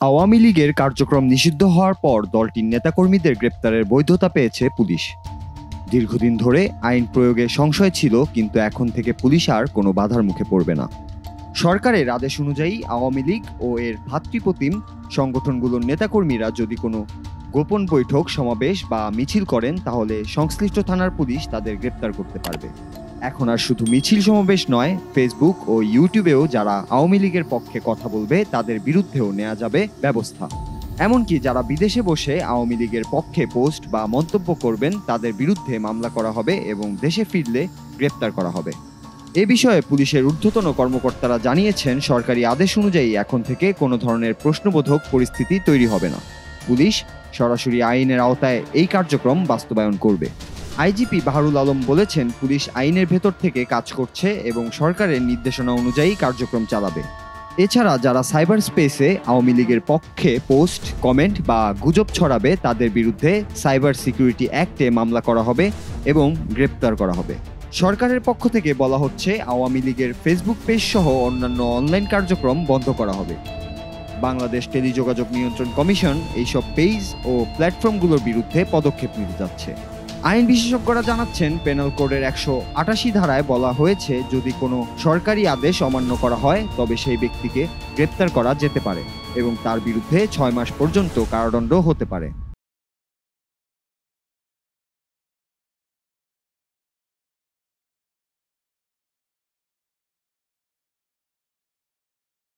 আওয়ামী লীগের কার্যক্রম নিষিদ্ধ হওয়ার পর দলটির নেতাকর্মীদের গ্রেপ্তারের বৈধতা পেয়েছে পুলিশ। দীর্ঘদিন ধরে আইন প্রয়োগে সংশয় ছিল, কিন্তু এখন থেকে পুলিশ আর কোনো বাধার মুখে পড়বে না। সরকারের আদেশ অনুযায়ী আওয়ামী লীগ ও এর ভাতৃপ্রতিম সংগঠনগুলোর নেতাকর্মীরা যদি কোনো গোপন বৈঠক, সমাবেশ বা মিছিল করেন, তাহলে সংশ্লিষ্ট থানার পুলিশ তাদের গ্রেপ্তার করতে পারবে। এখন আর শুধু মিছিল সমাবেশ নয়, ফেসবুক ও ইউটিউবেও যারা আওয়ামী লীগের পক্ষে কথা বলবে তাদের বিরুদ্ধেও নেওয়া যাবে ব্যবস্থা। এমনকি যারা বিদেশে বসে আওয়ামী লীগের পক্ষে পোস্ট বা মন্তব্য করবেন তাদের বিরুদ্ধে মামলা করা হবে এবং দেশে ফিরলে গ্রেপ্তার করা হবে। এ বিষয়ে পুলিশের ঊর্ধ্বতন কর্মকর্তারা জানিয়েছেন, সরকারি আদেশ অনুযায়ী এখন থেকে কোনো ধরনের প্রশ্নবোধক পরিস্থিতি তৈরি হবে না। পুলিশ সরাসরি আইনের আওতায় এই কার্যক্রম বাস্তবায়ন করবে। আইজিপি বাহারুল আলম বলেছেন, পুলিশ আইনের ভেতর থেকে কাজ করছে এবং সরকারের নির্দেশনা অনুযায়ী কার্যক্রম চালাবে। এছাড়া যারা সাইবার স্পেসে আওয়ামী লীগের পক্ষে পোস্ট, কমেন্ট বা গুজব ছড়াবে তাদের বিরুদ্ধে সাইবার সিকিউরিটি অ্যাক্টে মামলা করা হবে এবং গ্রেপ্তার করা হবে। সরকারের পক্ষ থেকে বলা হচ্ছে, আওয়ামী লীগের ফেসবুক পেজ সহ অন্যান্য অনলাইন কার্যক্রম বন্ধ করা হবে। বাংলাদেশ টেলিযোগাযোগ নিয়ন্ত্রণ কমিশন এইসব পেজ ও প্ল্যাটফর্মগুলোর বিরুদ্ধে পদক্ষেপ নিতে যাচ্ছে। আইন বিশেষজ্ঞরা জানাচ্ছেন, পেনাল কোডের 188 ধারায় বলা হয়েছে, যদি কোনো সরকারি আদেশ অমান্য করা হয় তবে সেই ব্যক্তিকে গ্রেপ্তার করা যেতে পারে এবং তার বিরুদ্ধে 6 মাস পর্যন্ত কারাদণ্ড হতে পারে।